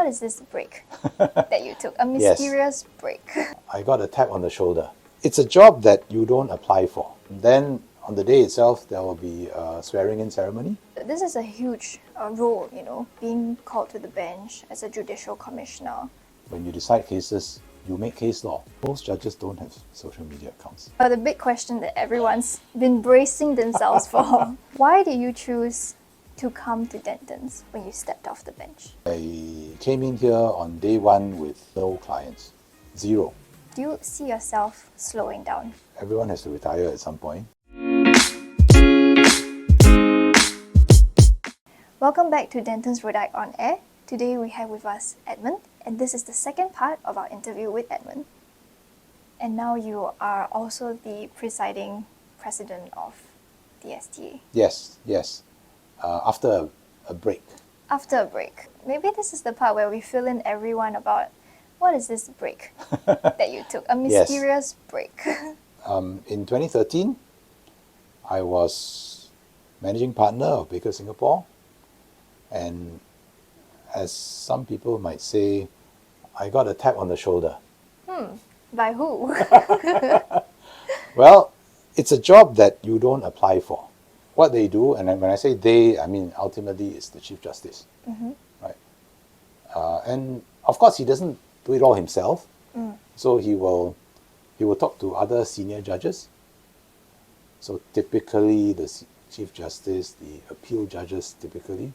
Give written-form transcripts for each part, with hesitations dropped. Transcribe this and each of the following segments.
what is this break that you took? A mysterious break. I got a tap on the shoulder. It's a job that you don't apply for. Then on the day itself, there will be a swearing-in ceremony. This is a huge role, being called to the bench as a Judicial Commissioner. When you decide cases, you make case law. Most judges don't have social media accounts. The big question that everyone's been bracing themselves for. Why did you choose to come to Dentons when you stepped off the bench? I came in here on day one with no clients. Zero. Do you see yourself slowing down? Everyone has to retire at some point. Welcome back to Dentons Rodyk on Air. Today we have with us Edmund, and this is the second part of our interview with Edmund. And now you are also the presiding president of the STA. Yes. After a break. After a break. Maybe this is the part where we fill in everyone about what is this break that you took? A mysterious break. In 2013, I was managing partner of Baker Singapore, and as some people might say, I got a tap on the shoulder. By who? Well, it's a job that you don't apply for. What they do, and when I say they, I mean ultimately it's the Chief Justice, right? And of course he doesn't do it all himself, so he will talk to other senior judges. So typically the Chief Justice, the appeal judges typically,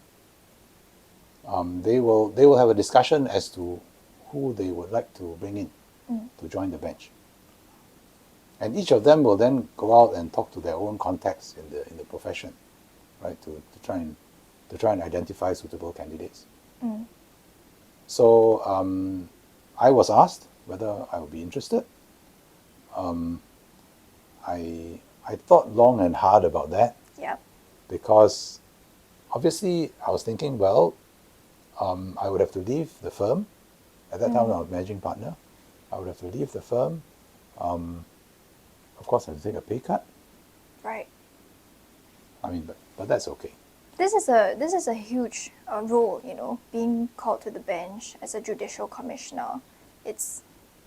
they will have a discussion as to who they would like to bring in to join the bench. And each of them will then go out and talk to their own contacts in the profession, right, to try and identify suitable candidates. So I was asked whether I would be interested. I thought long and hard about that. Yep. Because obviously I was thinking, well, I would have to leave the firm. At that time I was managing partner. I would have to leave the firm. Of course, I have to take a pay cut. Right. I mean, but that's okay. This is a huge role, being called to the bench as a Judicial Commissioner. It's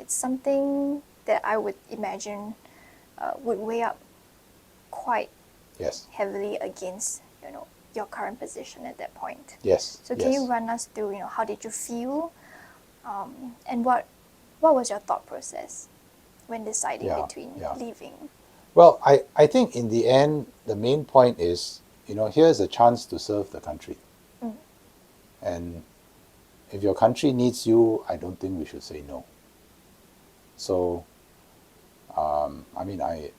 something that I would imagine would weigh up quite heavily against, your current position at that point. Yes. So can you run us through, how did you feel, and what was your thought process when deciding between leaving? Well, I think in the end, the main point is, here's a chance to serve the country. And if your country needs you, I don't think we should say no. So, I mean, I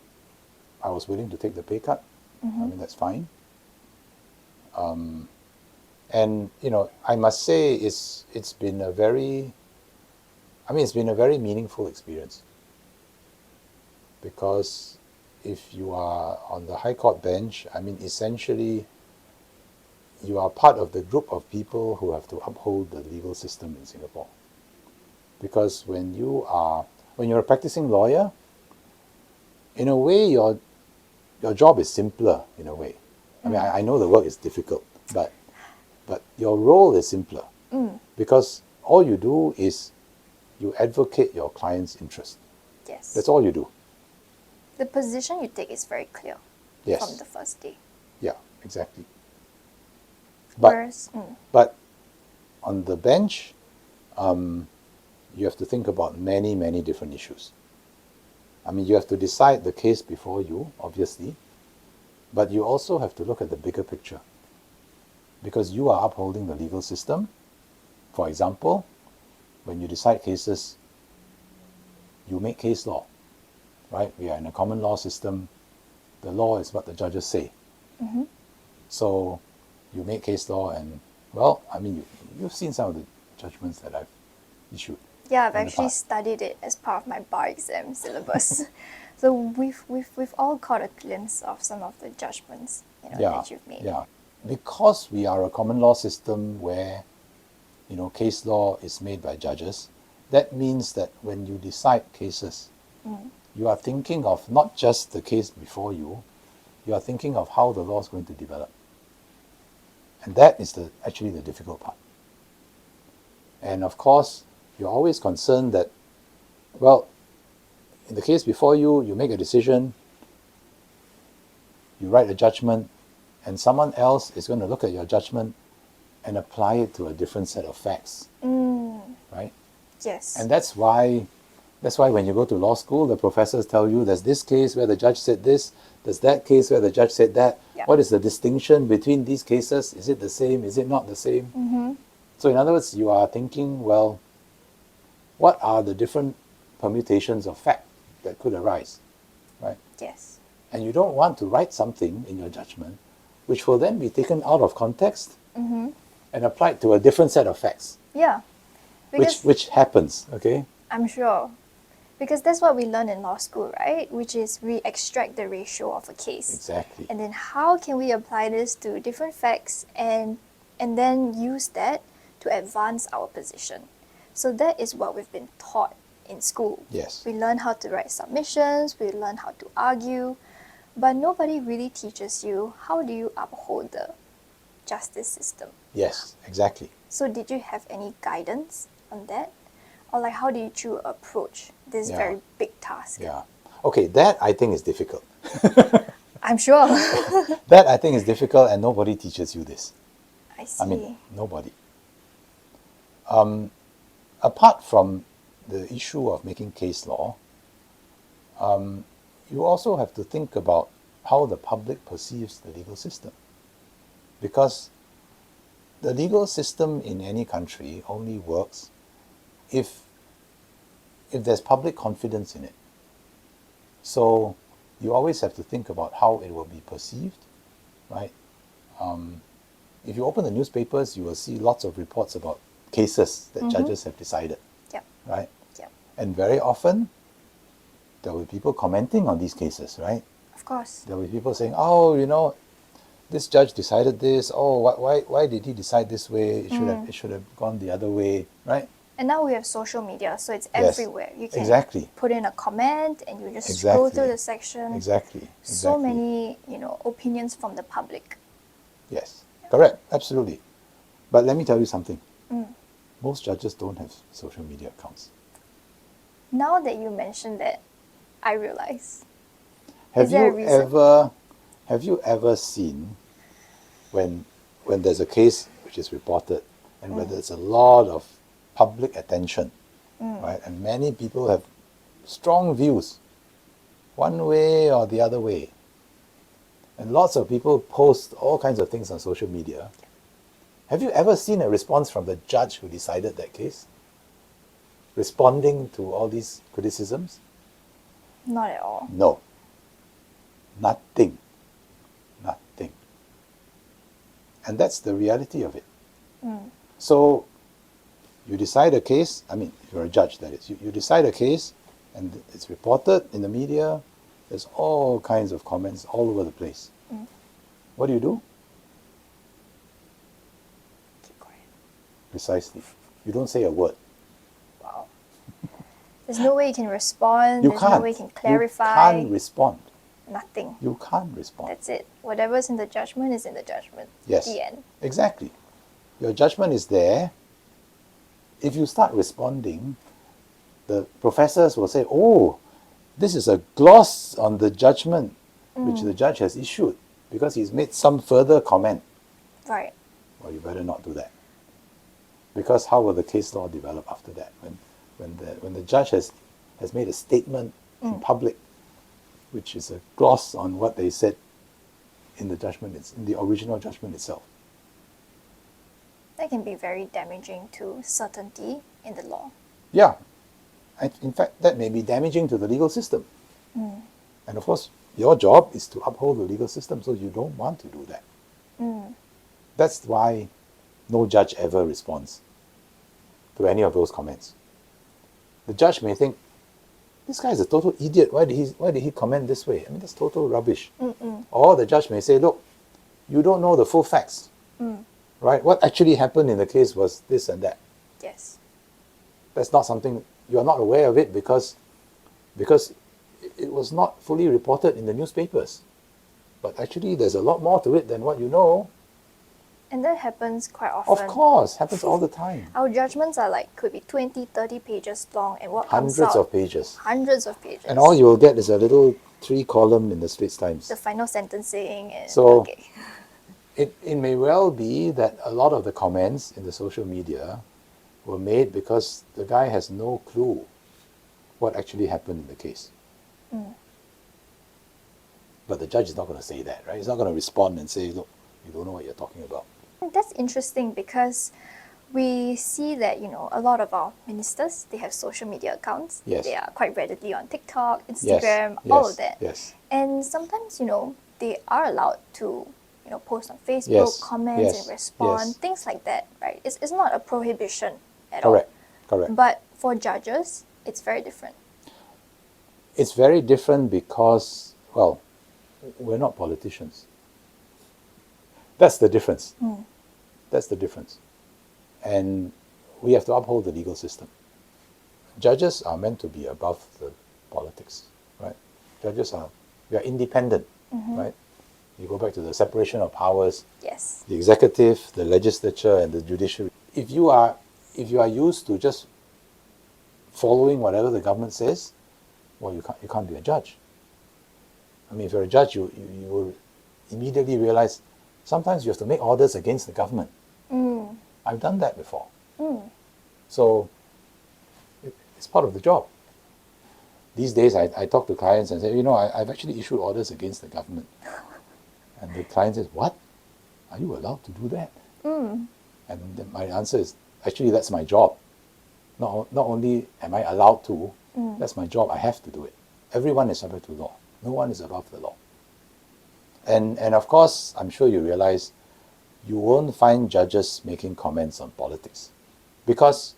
was willing to take the pay cut. I mean, that's fine. And, I must say it's been a very meaningful experience. Because if you are on the High Court bench, I mean, essentially, you are part of the group of people who have to uphold the legal system in Singapore. Because when you're a practicing lawyer, in a way, your job is simpler, in a way. I mean, I know the work is difficult, but your role is simpler. Because all you do is you advocate your client's interest. Yes. That's all you do. The position you take is very clear from the first day. Yeah, exactly. But on the bench, you have to think about many, many different issues. I mean, you have to decide the case before you, obviously, but you also have to look at the bigger picture. Because you are upholding the legal system. For example, when you decide cases, you make case law. Right? We are in a common law system. The law is what the judges say. So you make case law and, well, I mean, you've seen some of the judgments that I've issued. Yeah, I've actually studied it as part of my bar exam syllabus. So we've all caught a glimpse of some of the judgments that you've made. Yeah. Because we are a common law system where, case law is made by judges, that means that when you decide cases, you are thinking of not just the case before you, you are thinking of how the law is going to develop. And that is actually the difficult part. And of course, you're always concerned that, well, in the case before you, you make a decision, you write a judgment, and someone else is going to look at your judgment and apply it to a different set of facts, right? Yes. And that's why when you go to law school, the professors tell you there's this case where the judge said this, there's that case where the judge said that. Yeah. What is the distinction between these cases? Is it the same? Is it not the same? So in other words, you are thinking, well, what are the different permutations of fact that could arise, right? Yes. And you don't want to write something in your judgment which will then be taken out of context and applied to a different set of facts, Yeah. Because which happens, okay? I'm sure. Because that's what we learn in law school, right? Which is we extract the ratio of a case. Exactly. And then how can we apply this to different facts and then use that to advance our position? So that is what we've been taught in school. Yes. We learn how to write submissions, we learn how to argue, but nobody really teaches you how do you uphold the justice system. Yes, exactly. So did you have any guidance on that? Or like how did you approach this Yeah. very big task? Yeah. Okay, that I think is difficult. I'm sure. That I think is difficult and nobody teaches you this. I see. I mean, nobody. Apart from the issue of making case law, you also have to think about how the public perceives the legal system. Because the legal system in any country only works if there's public confidence in it. So you always have to think about how it will be perceived, right? If you open the newspapers, you will see lots of reports about cases that judges have decided, Yep. right? Yep. And very often, there will be people commenting on these cases, right? Of course. There will be people saying, oh, you know, this judge decided this. Oh, why did he decide this way? It should have gone the other way, right? And now we have social media, so it's Yes. everywhere. You can Exactly. put in a comment and you just scroll Exactly. through the section. Exactly. So Exactly. many, opinions from the public. Yes, correct, absolutely. But let me tell you something. Most judges don't have social media accounts. Now that you mentioned that, I realize. Have Is there a you reason? ever seen when there's a case which is reported and where there's a lot of public attention, right? And many people have strong views, one way or the other way. And lots of people post all kinds of things on social media. Have you ever seen a response from the judge who decided that case? Responding to all these criticisms? Not at all. No. Nothing. Nothing. And that's the reality of it. So you decide a case, I mean, if you're a judge, that is, you decide a case and it's reported in the media, there's all kinds of comments all over the place. What do? Keep quiet. Precisely. You don't say a word. Wow. There's no way you can respond. You There's can't. no way you can clarify. You can't respond. Nothing. You can't respond. That's it. Whatever's in the judgment is in the judgment. Yes. The end. Exactly. Your judgment is there. If you start responding, the professors will say, oh, this is a gloss on the judgment which the judge has issued because he's made some further comment. Right. Well, you better not do that. Because how will the case law develop after that? When the judge has made a statement in public which is a gloss on what they said in the judgment, in the original judgment itself. That can be very damaging to certainty in the law. Yeah. In fact, that may be damaging to the legal system. And of course, your job is to uphold the legal system, so you don't want to do that. That's why no judge ever responds to any of those comments. The judge may think, this guy is a total idiot. Why did he comment this way? I mean, that's total rubbish. Or the judge may say, look, you don't know the full facts. Right? What actually happened in the case was this and that. Yes. That's not something, you're not aware of it because it was not fully reported in the newspapers. But actually, there's a lot more to it than what you know. And that happens quite Of often. course, happens all the time. Our judgments are like, could be 20, 30 pages long, and what comes Hundreds out? of pages. Hundreds of pages. And all you will get is a little 3-column in the Straits Times. The final sentencing. And, So- okay. It may well be that a lot of the comments in the social media were made because the guy has no clue what actually happened in the case. But the judge is not going to say that, right? He's not going to respond and say, look, you don't know what you're talking about. That's interesting because we see that, a lot of our ministers, they have social media accounts. Yes. They are quite readily on TikTok, Yes, Instagram, all of yes, that. yes. And sometimes, they are allowed to, post on Facebook, Yes, comment yes, and respond, yes. things like that, right? It's not a prohibition at Correct, all. correct. But for judges, it's very different. It's very different because, well, we're not politicians. That's the difference. That's the difference. And we have to uphold the legal system. Judges are meant to be above the politics, right? We are independent, right? You go back to the separation of powers, Yes. the executive, the legislature, and the judiciary. If you are used to just following whatever the government says, well, you can't be a judge. I mean, if you're a judge, you will immediately realize sometimes you have to make orders against the government. I've done that before. So it's part of the job. These days, I talk to clients and say, I've actually issued orders against the government. And the client says, what? Are you allowed to do that? And then my answer is, actually, that's my job. Not only am I allowed to, that's my job. I have to do it. Everyone is subject to law. No one is above the law. And of course, I'm sure you realize you won't find judges making comments on politics. Because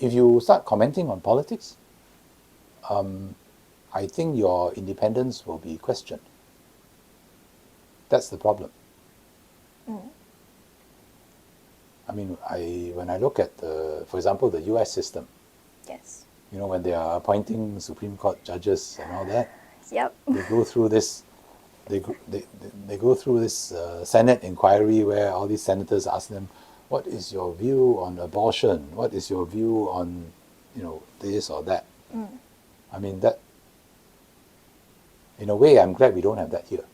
if you start commenting on politics, I think your independence will be questioned. That's the problem. I mean, when I look at for example, the US system, Yes. when they are appointing Supreme Court judges and all that, Yep. they go through this. They go through this Senate inquiry where all these senators ask them, "What is your view on abortion? What is your view on, this or that?" I mean that. In a way, I'm glad we don't have that here.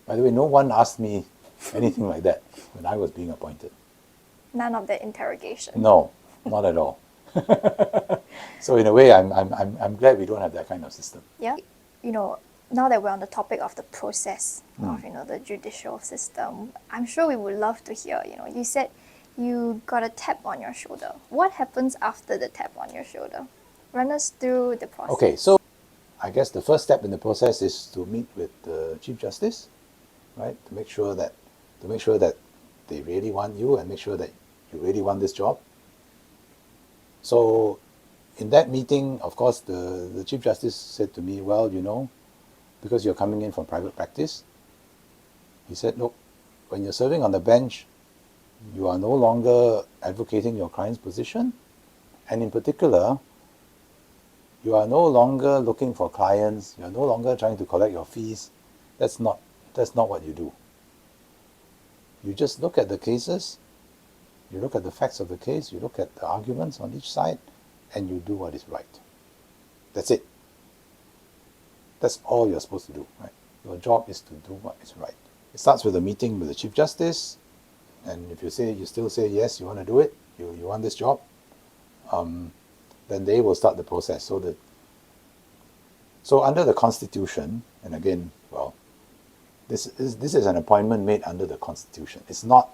By the way, no one asked me anything like that when I was being appointed. None of that interrogation. No, not at all. So in a way, I'm glad we don't have that kind of system. Yeah. Now that we're on the topic of the process of, the judicial system, I'm sure we would love to hear, you said you got a tap on your shoulder. What happens after the tap on your shoulder? Run us through the process. Okay, so I guess the first step in the process is to meet with the Chief Justice, right? To make sure that they really want you and make sure that you really want this job. So in that meeting, of course, the Chief Justice said to me, well, because you're coming in from private practice, he said, look, when you're serving on the bench, you are no longer advocating your client's position, and in particular, you are no longer looking for clients, you are no longer trying to collect your fees. That's not what you do. You just look at the cases, you look at the facts of the case, you look at the arguments on each side, and you do what is right. That's it. That's all you're supposed to do, right? Your job is to do what is right. It starts with a meeting with the Chief Justice, and if you still say yes, you want to do it, you want this job, then they will start the process. So under the Constitution, and again, well, this is an appointment made under the Constitution. It's not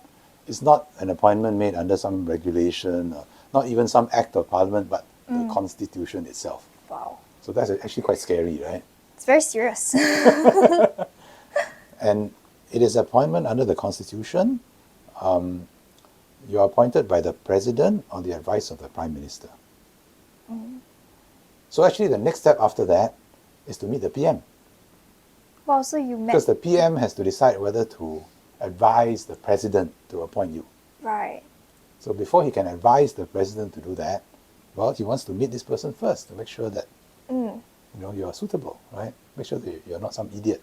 an appointment made under some regulation, or not even some act of Parliament, but the Constitution itself. Wow. So that's actually quite scary, right? It's very serious. And it is appointment under the Constitution. You are appointed by the President on the advice of the Prime Minister. So actually the next step after that is to meet the PM. Wow, so you met... Because the PM has to decide whether to advise the President to appoint you. Right. So before he can advise the President to do that, well, he wants to meet this person first to make sure that you are suitable, right? Make sure that you're not some idiot.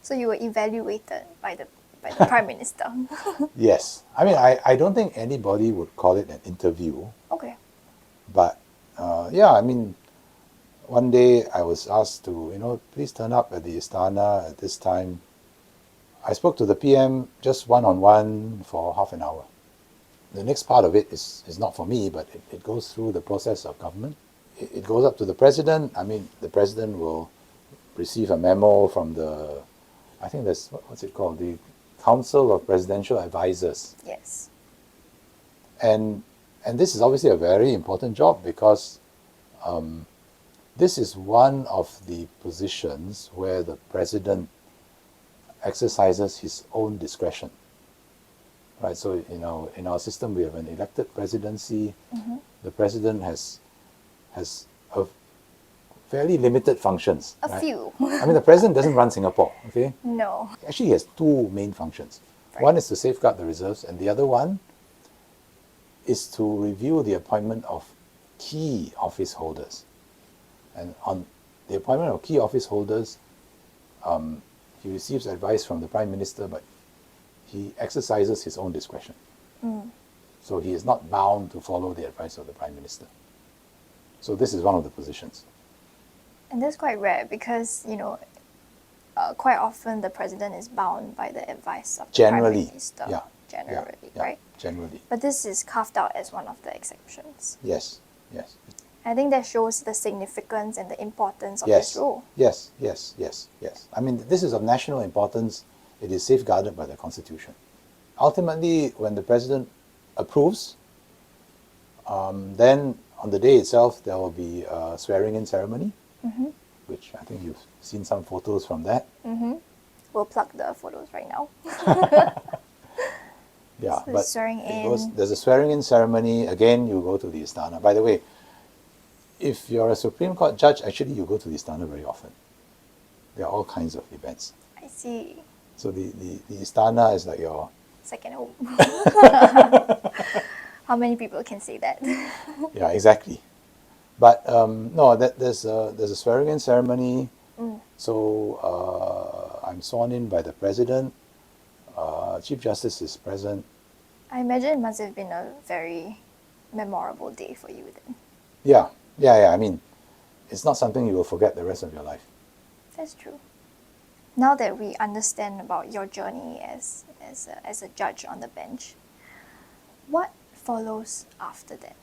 So you were evaluated by by the Prime Minister. Yes. I mean, I don't think anybody would call it an interview, Okay. but yeah, I mean, one day I was asked to, please turn up at the Istana at this time. I spoke to the PM just one-on-one for half an hour. The next part of it is not for me, but it goes through the process of government. It goes up to the president. I mean, the president will receive a memo from the, I think that's, what's it called? The Council of Presidential Advisors. Yes. And this is obviously a very important job because this is one of the positions where the president exercises his own discretion. Right, so in our system we have an elected presidency. Mm-hmm. The president has a fairly limited functions. A right? few. I mean, the president doesn't run Singapore. Okay. No. Actually, he has two main functions. Right. One is to safeguard the reserves, and the other one is to review the appointment of key office holders. And on the appointment of key office holders, he receives advice from the Prime Minister, but he exercises his own discretion. Mm. So he is not bound to follow the advice of the Prime Minister. So this is one of the positions. And that's quite rare because, quite often the president is bound by the advice of the Prime Generally, Minister. yeah. Generally, Yeah, right? generally. But this is carved out as one of the exceptions. Yes, yes. I think that shows the significance and the importance of Yes, this role. yes. I mean, this is of national importance. It is safeguarded by the Constitution. Ultimately, when the president approves, then on the day itself, there will be a swearing-in ceremony, Mm-hmm. which I think you've seen some photos from that. Mm-hmm. We'll plug the photos right now. Yeah, So but swearing in. there's a swearing-in ceremony. Again, you go to the Istana. By the way, if you're a Supreme Court judge, actually you go to the Istana very often. There are all kinds of events. I see. So the Istana is like your... Second home. How many people can say that? Yeah, exactly. But no, there's a swearing-in ceremony. Mm. So I'm sworn in by the president. Chief Justice is present. I imagine it must have been a very memorable day for you then. Yeah. I mean, it's not something you will forget the rest of your life. That's true. Now that we understand about your journey as a judge on the bench, what follows after that?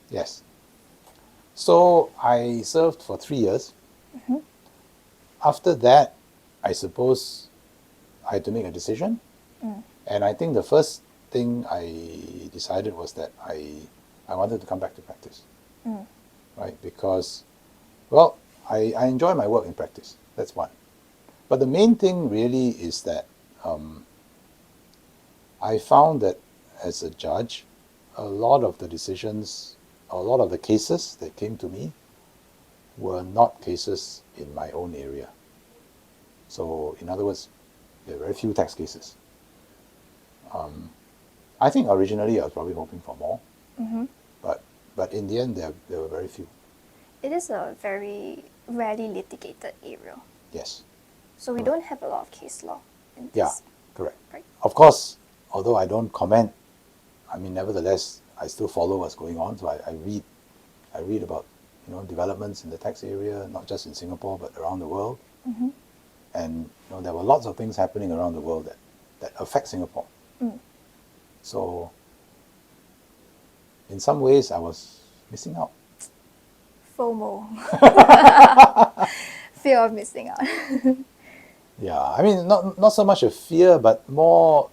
Yes. So I served for 3 years. Mm-hmm. After that, I suppose I had to make a decision. Mm. And I think the first thing I decided was that I wanted to come back to practice. Mm. Right? Because, well, I enjoy my work in practice. That's one. But the main thing really is that I found that as a judge, a lot of the decisions, a lot of the cases that came to me were not cases in my own area. So, in other words, there were very few tax cases. I think originally I was probably hoping for more, Mm-hmm. but in the end there were very few. It is a very rarely litigated area. Yes. So we don't have a lot of case law in this. Yeah, correct. Right. Of course, although I don't comment, I mean, nevertheless, I still follow what's going on. So I read about developments in the tax area, not just in Singapore but around the world. Mm-hmm. And there were lots of things happening around the world that affect Singapore. Mm. So in some ways, I was missing out. FOMO. Fear of missing out. Yeah, I mean, not so much a fear, but more,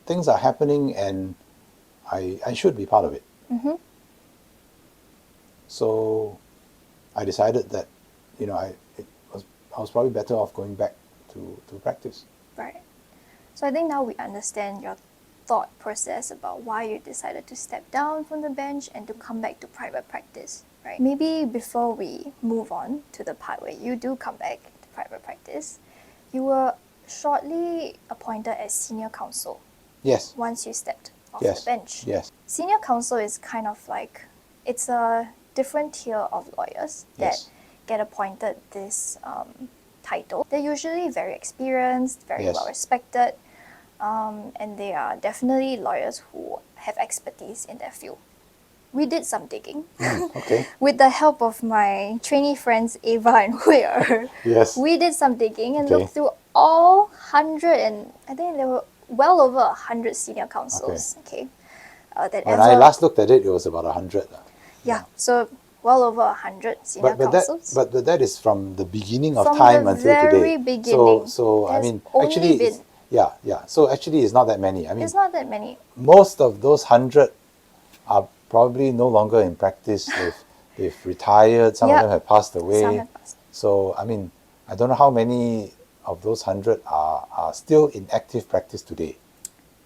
things are happening and I should be part of it. Mm-hmm. So I decided that, I was probably better off going back to practice. Right. So I think now we understand your thought process about why you decided to step down from the bench and to come back to private practice, right? Maybe before we move on to the part where you do come back to private practice, you were shortly appointed as senior counsel Yes. once you stepped off Yes. the bench. Yes. Senior counsel is kind of like, it's a different tier of lawyers that Yes. get appointed this title. They're usually very experienced, very Yes. well respected, and they are definitely lawyers who have expertise in their field. We did some digging. Okay. With the help of my trainee friends Ava and Hui Er. Yes. We did some digging and Okay. looked through all 100, and I think there were well over 100 senior counsels. Okay. That When ever, I last looked at it, it was about 100. yeah, so well over 100 senior counsels. But that is from the beginning of From time the until today. very beginning. So I There's mean, only actually, been- yeah. So actually, it's not that many. I mean, It's not that many. most of those 100 are probably no longer in practice. They've retired. Some Yep. of them have passed away. Some have passed. So I mean, I don't know how many of those 100 are still in active practice today.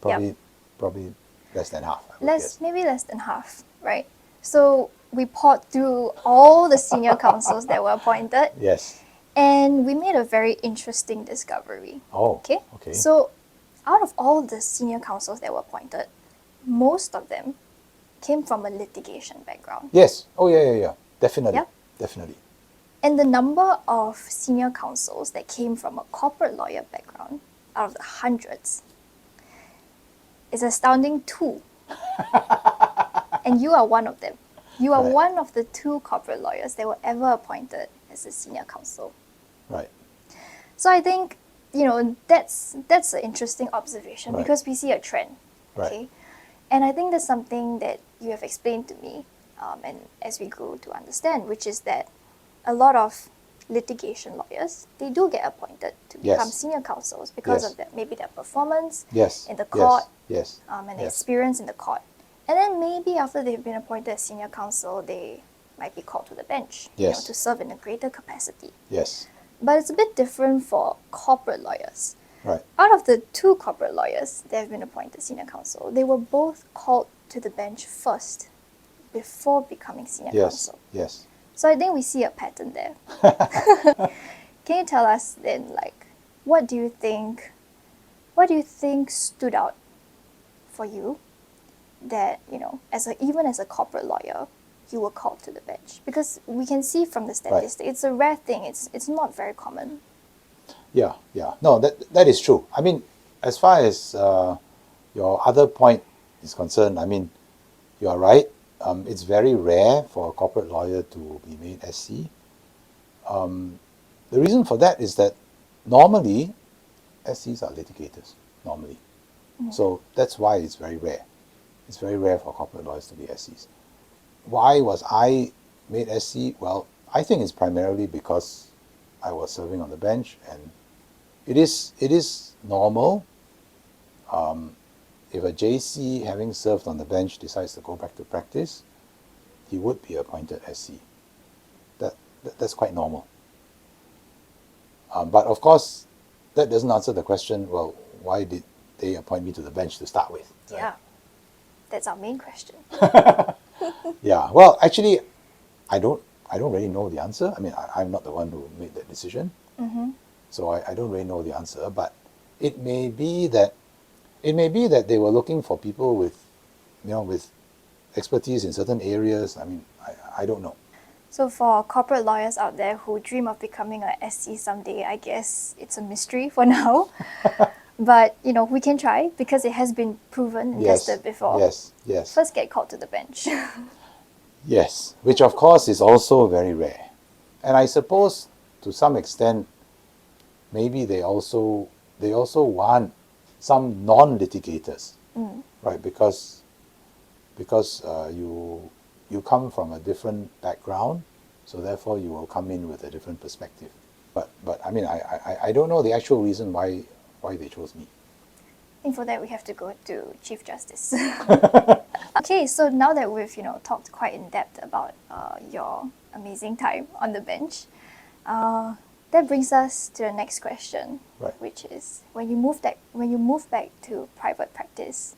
Probably less than half. I would guess. Maybe less than half, right? So we poured through all the senior counsels that were appointed, Yes. and we made a very interesting discovery. Oh. Okay? Okay. So out of all the senior counsels that were appointed, most of them came from a litigation background. Yes. Oh yeah. Definitely. Yep. Definitely. And the number of senior counsels that came from a corporate lawyer background, out of the hundreds, is astounding 2. And you are one of them. You are Right. one of the 2 corporate lawyers that were ever appointed as a senior counsel. Right. So I think, that's an interesting observation Right. because we see a trend. Right. Okay? And I think that's something that you have explained to me, and as we grow to understand, which is that a lot of litigation lawyers, they do get appointed to Yes. become senior counsels because Yes. of maybe their performance Yes. in the court, Yes. and Yes. experience in the court. And then maybe after they've been appointed as senior counsel, they might be called to the bench, Yes. to serve in a greater capacity. Yes. But it's a bit different for corporate lawyers. Right. Out of the 2 corporate lawyers that have been appointed senior counsel, they were both called to the bench first before becoming senior Yes. counsel. Yes. So I think we see a pattern there. Can you tell us then, what do you think stood out for you that, even as a corporate lawyer, you were called to the bench? Because we can see from the statistics, it's a rare thing. It's not very common. Yeah. No, that is true. I mean, as far as your other point is concerned, I mean, you are right. It's very rare for a corporate lawyer to be made SC. The reason for that is that normally SCs are litigators, normally. So that's why it's very rare. It's very rare for corporate lawyers to be SCs. Why was I made SC? Well, I think it's primarily because I was serving on the bench, and it is normal. If a JC having served on the bench decides to go back to practice, he would be appointed SC. That's quite normal. But of course, that doesn't answer the question, well, why did they appoint me to the bench to start with? Right? Yeah. That's our main question. Yeah. Well, actually, I don't really know the answer. I mean, I'm not the one who made that decision. So I don't really know the answer, but it may be that they were looking for people with expertise in certain areas. I mean, I don't know. So for corporate lawyers out there who dream of becoming a SC someday, I guess it's a mystery for now. But, we can try because it has been proven and Yes. tested before. Yes. First get called to the bench. Yes, which of course is also very rare. And I suppose to some extent, maybe they also want some non-litigators, right? Because you come from a different background, so therefore you will come in with a different perspective. But I mean, I don't know the actual reason why they chose me. I think for that we have to go to Chief Justice. Okay, so now that we've talked quite in depth about your amazing time on the bench, that brings us to the next question, Right. which is when you moved back to private practice,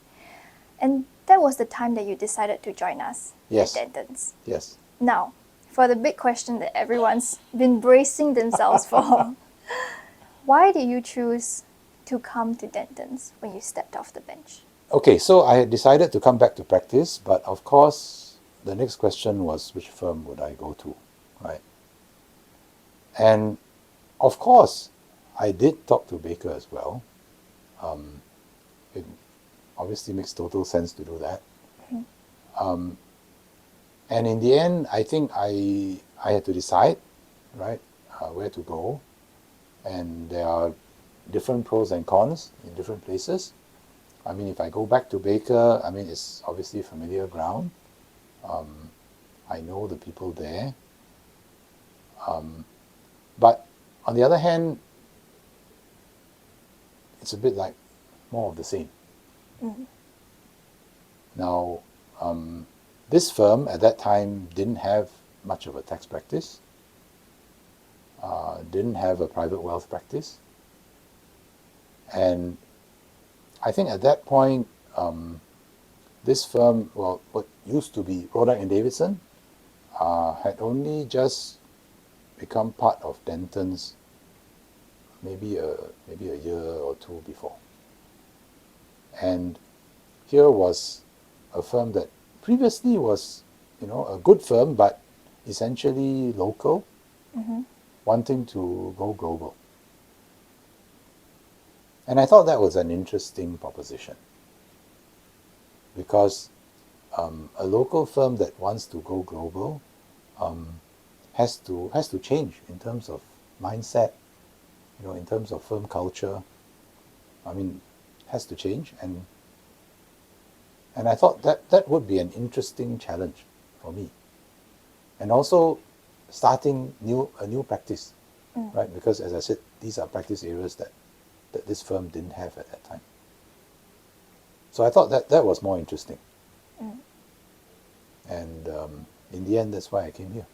and that was the time that you decided to join us Yes. at Dentons. Yes. Now, for the big question that everyone's been bracing themselves for, why did you choose to come to Dentons when you stepped off the bench? Okay, so I had decided to come back to practice, but of course, the next question was which firm would I go to, right? And Of course, I did talk to Baker as well. It obviously makes total sense to do that. And in the end, I think I had to decide, right, where to go. And there are different pros and cons in different places. I mean, if I go back to Baker, I mean, it's obviously familiar ground. I know the people there. But on the other hand, it's a bit like more of the same. Now, this firm at that time didn't have much of a tax practice, didn't have a private wealth practice. And I think at that point, this firm, well, what used to be Rodyk and Davidson, had only just become part of Dentons maybe a year or two before. And here was a firm that previously was, a good firm, but essentially local, wanting to go global. And I thought that was an interesting proposition, because a local firm that wants to go global has to change in terms of mindset, in terms of firm culture. I mean, has to change, and I thought that would be an interesting challenge for me, and also starting a new practice, right? Because as I said, these are practice areas that this firm didn't have at that time. So I thought that was more interesting. And in the end, that's why I came here.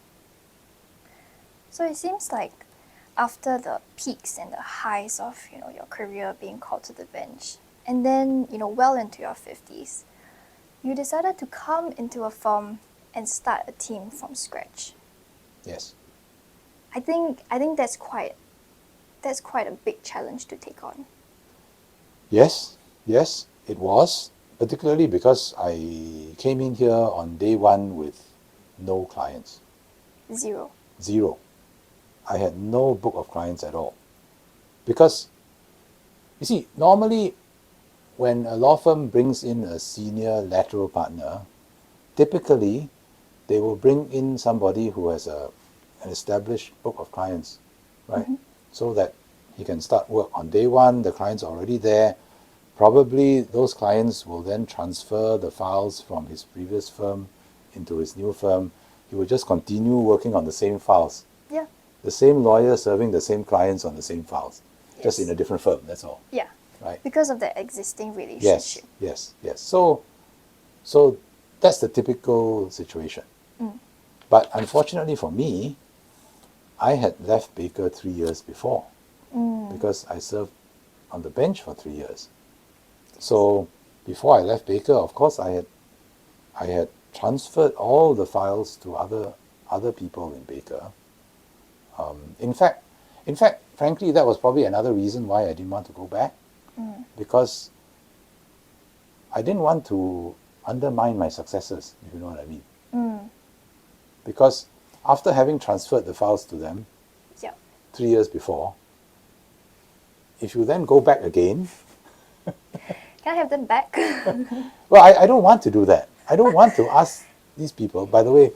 So it seems like after the peaks and the highs of your career being called to the bench, and then well into your 50s, you decided to come into a firm and start a team from scratch. Yes. I think that's quite a big challenge to take on. Yes, it was, particularly because I came in here on day one with no clients. Zero. I had no book of clients at all. Because, you see, normally when a law firm brings in a senior lateral partner, typically they will bring in somebody who has an established book of clients, right? So that he can start work on day one, the client's already there. Probably those clients will then transfer the files from his previous firm into his new firm. He will just continue working on the same files. Yeah. The same lawyer serving the same clients on the same files, just in a different firm, that's all. Yeah. Right? Because of the existing relationship. Yes. So that's the typical situation. But unfortunately for me, I had left Baker 3 years before, because I served on the bench for 3 years. So before I left Baker, of course, I had transferred all the files to other people in Baker. In fact, frankly, that was probably another reason why I didn't want to go back, because I didn't want to undermine my successors, if you know what I mean. Because after having transferred the files to them 3 years before, if you then go back again, can I have them back? well, I don't want to do that. I don't want to ask these people, by the way,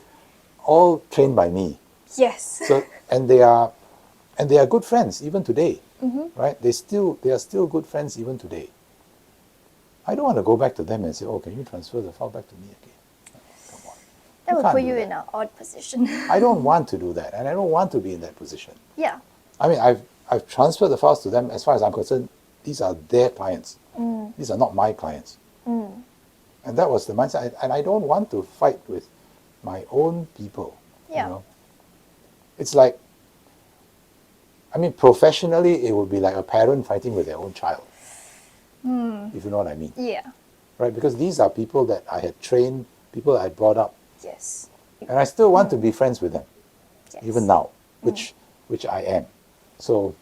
all trained by me. Yes. So and they are good friends even today, right? They are still good friends even today. I don't want to go back to them and say, "Oh, can you transfer the file back to me again?" Come on. That would can't put do you that. in an odd position. I don't want to do that, and I don't want to be in that position. Yeah. I mean, I've transferred the files to them. As far as I'm concerned, these are their clients. These are not my clients. And that was the mindset. And I don't want to fight with my own people. Yeah. It's like, I mean, professionally, it would be like a parent fighting with their own child. If you know what I mean. Yeah. Right? Because these are people that I had trained, people that I brought up. Yes. And I still want to be friends with them, Yes. even now, which I am. So,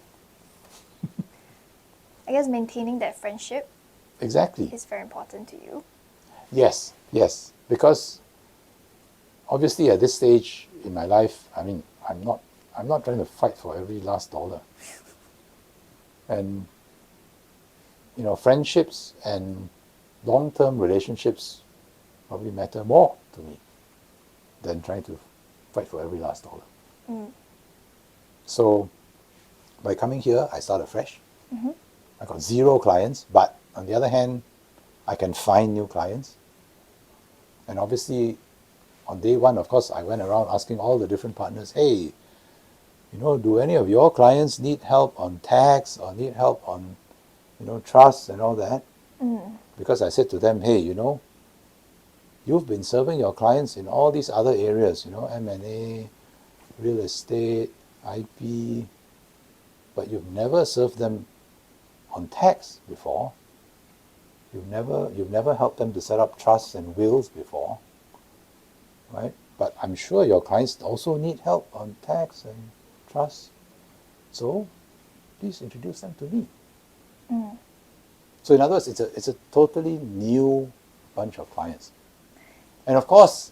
I guess maintaining that friendship exactly. is very important to you. Yes. Because obviously at this stage in my life, I mean, I'm I'm not trying to fight for every last dollar. And, friendships and long-term relationships probably matter more to me than trying to fight for every last dollar. Mm. So by coming here, I start afresh. Mm-hmm. I got 0 clients, but on the other hand, I can find new clients. And obviously, on day one, of course, I went around asking all the different partners, hey, do any of your clients need help on tax or need help on, trust and all that? Mm. Because I said to them, hey, you've been serving your clients in all these other areas, M&A, real estate, IP, but you've never served them on tax before. You've never helped them to set up trusts and wills before, right? But I'm sure your clients also need help on tax and trust. So please introduce them to me. Mm. So in other words, it's a totally new bunch of clients. And of course,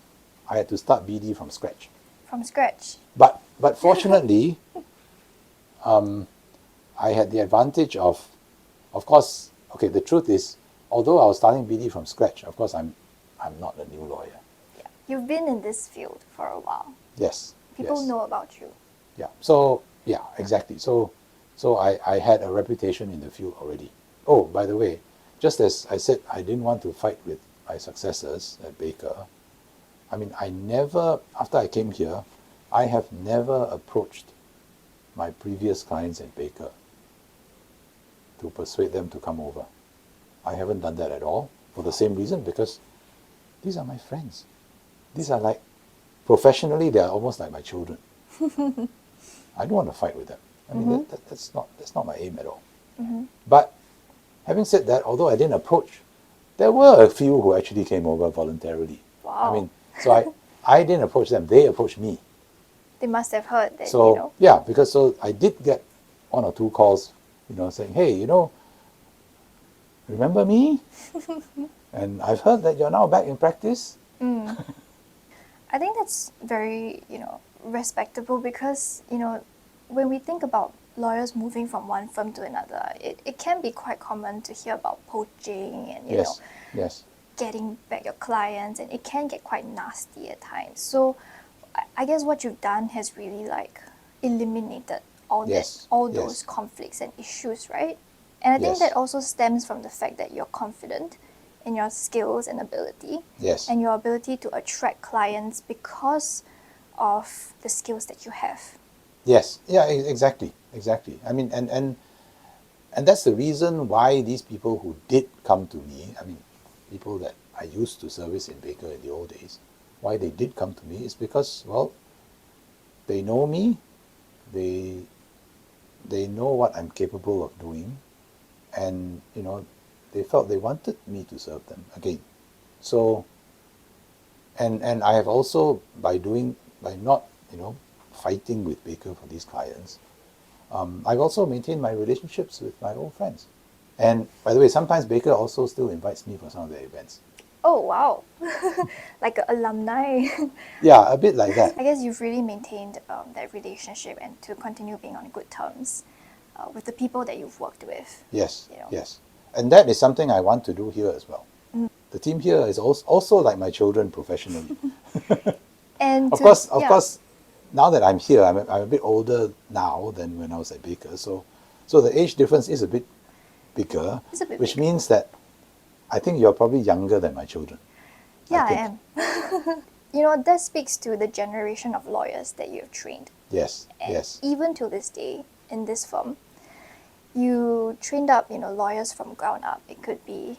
I had to start BD from scratch. From scratch. But fortunately, I had the advantage of course, okay, the truth is, although I was starting BD from scratch, of course, I'm not a new lawyer. Yeah. You've been in this field for a while. Yes. People yes. know about you. Yeah. So, yeah, exactly. So I had a reputation in the field already. Oh, by the way, just as I said, I didn't want to fight with my successors at Baker. I mean, after I came here, I have never approached my previous clients at Baker to persuade them to come over. I haven't done that at all for the same reason, because these are my friends. These are like, professionally, they are almost like my children. I don't want to fight with them. I mean, that's not my aim at all. Mm-hmm. But having said that, although I didn't approach, there were a few who actually came over voluntarily. Wow. I mean, so I didn't approach them, they approached me. They must have heard that, So, yeah, because so I did get 1 or 2 calls, saying, hey, remember me? And I've heard that you're now back in practice. Mm. I think that's very, respectable because, when we think about lawyers moving from one firm to another, it can be quite common to hear about poaching and, Yes. getting back your clients, and it can get quite nasty at times. So I guess what you've done has really eliminated all Yes. those conflicts and issues, right? And I think that also stems from the fact that you're confident in your skills and ability. Yes. And your ability to attract clients because of the skills that you have. Yes. Yeah, exactly. I mean, and that's the reason why these people who did come to me, I mean, people that I used to service in Baker in the old days, why they did come to me is because, well, they know me, they know what I'm capable of doing, and, they felt they wanted me to serve them again. So, and I have also, by not, fighting with Baker for these clients, I've also maintained my relationships with my old friends. And by the way, sometimes Baker also still invites me for some of their events. Oh, wow. Like an alumni. Yeah, a bit like that. I guess you've really maintained that relationship and to continue being on good terms with the people that you've worked with. Yes, yes. And that is something I want to do here as well. Mm. The team here is also like my children professionally. And of course, now that I'm here, I'm a bit older now than when I was at Baker. So the age difference is a bit bigger, which means that I think you're probably younger than my children. Yeah, I am. That speaks to the generation of lawyers that you have trained. Yes, and yes. Even to this day, in this firm, you trained up, lawyers from ground up. It could be,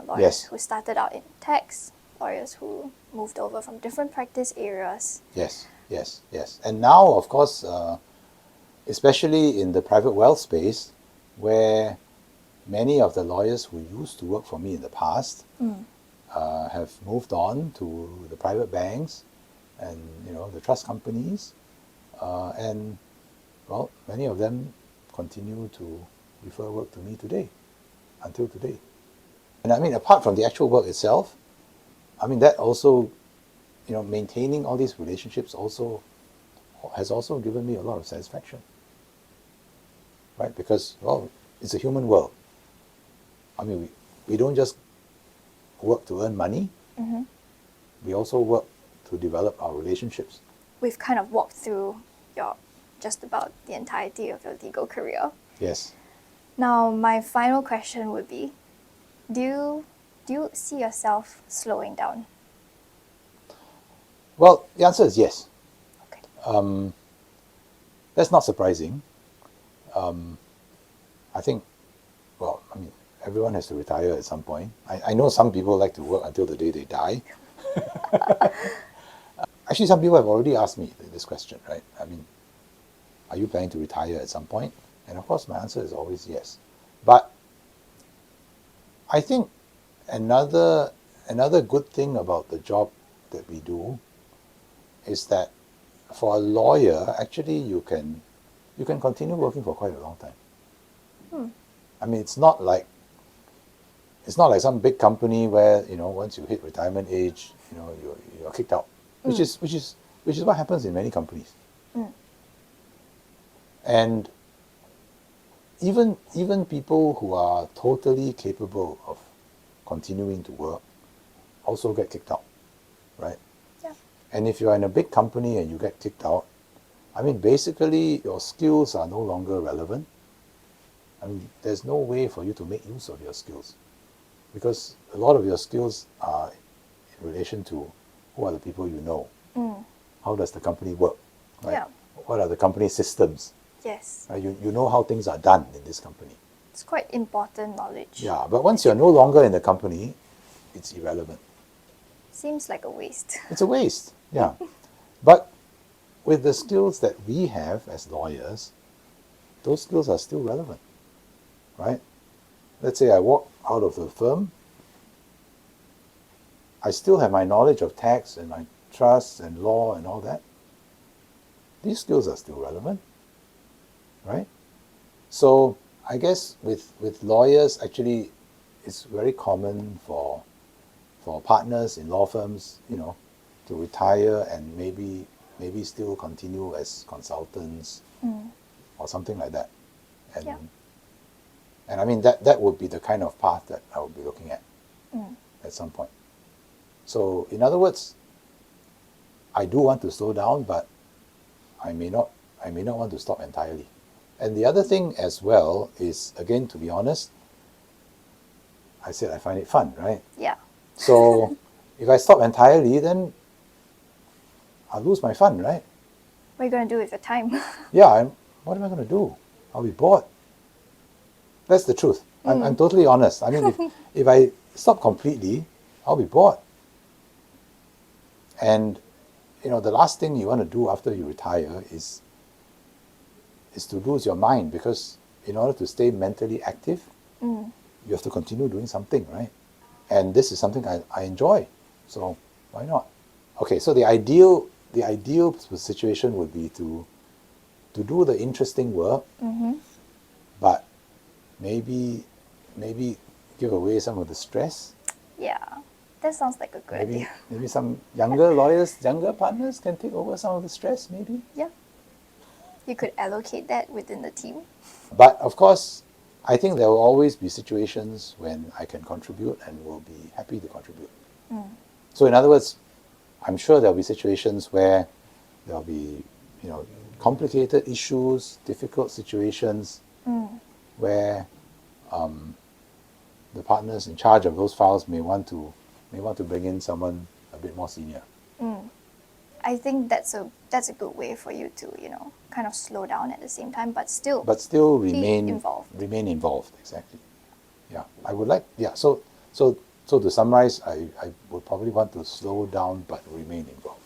lawyers who started out in tax, lawyers who moved over from different practice areas. Yes. And now, of course, especially in the private wealth space, where many of the lawyers who used to work for me in the past have moved on to the private banks and the trust companies, and well, many of them continue to refer work to me until today. And I mean, apart from the actual work itself, I mean that also, maintaining all these relationships also has also given me a lot of satisfaction, right? Because, well, it's a human world. I mean, we don't just work to earn money. Mm-hmm. We also work to develop our relationships. We've kind of walked through just about the entirety of your legal career. Yes. Now, my final question would be, do you see yourself slowing down? Well, the answer is yes. Okay. That's not surprising. I think, well, I mean, everyone has to retire at some point. I know some people like to work until the day they die. Actually, some people have already asked me this question, right? I mean, are you planning to retire at some point? And of course, my answer is always yes. But I think another good thing about the job that we do is that for a lawyer, actually, you can continue working for quite a long time. I mean, it's not like some big company where, you know, once you hit retirement age, you know, you're kicked out, which is what happens in many companies. And even people who are totally capable of continuing to work also get kicked out, right? Yeah. And if you're in a big company and you get kicked out, I mean, basically your skills are no longer relevant. I mean, there's no way for you to make use of your skills, because a lot of your skills are in relation to who are the people you know. How does the company work? Right? Yeah. What are the company systems? Yes. Right? You know how things are done in this company. It's quite important knowledge. Yeah, but once you're no longer in the company, it's irrelevant. Seems like a waste. It's a waste, yeah. But with the skills that we have as lawyers, those skills are still relevant, right? Let's say I walk out of the firm, I still have my knowledge of tax and my trusts and law and all that. These skills are still relevant, right? So I guess with lawyers, actually, it's very common for partners in law firms, you know, to retire and maybe still continue as consultants or something like that. And Yeah. and I mean that would be the kind of path that I would be looking at some point. So in other words, I do want to slow down, but I may not want to stop entirely. And the other thing as well is, again, to be honest, I said I find it fun, right? Yeah. So if I stop entirely, then I'll lose my fun, right? What are you going to do with your time? Yeah, what am I going to do? I'll be bored. That's the truth. I'm totally honest. I mean, if I stop completely, I'll be bored. And, you know, the last thing you want to do after you retire is to lose your mind, because in order to stay mentally active, you have to continue doing something, right? And this is something I enjoy, so why not? Okay, so the ideal situation would be to do the interesting work, but maybe give away some of the stress. Yeah, that sounds like a good idea. Maybe some younger lawyers, younger partners can take over some of the stress, maybe. Yeah. You could allocate that within the team. But of course, I think there will always be situations when I can contribute and will be happy to contribute. So in other words, I'm sure there'll be situations where there'll be, you know, complicated issues, difficult situations, where the partners in charge of those files may want to bring in someone a bit more senior. I think that's a good way for you to, you know, kind of slow down at the same time, but still remain involved. Remain involved, exactly. Yeah, I would like. Yeah, so to summarize, I would probably want to slow down but remain involved.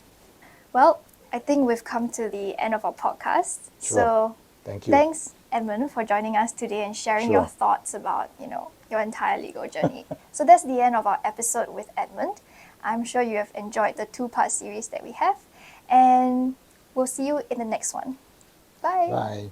Well, I think we've come to the end of our podcast. Sure. So Thank you. Thanks, Edmund, for joining us today and sharing your Sure. thoughts about, you know, your entire legal journey. So that's the end of our episode with Edmund. I'm sure you have enjoyed the 2-part series that we have, and we'll see you in the next one. Bye. Bye.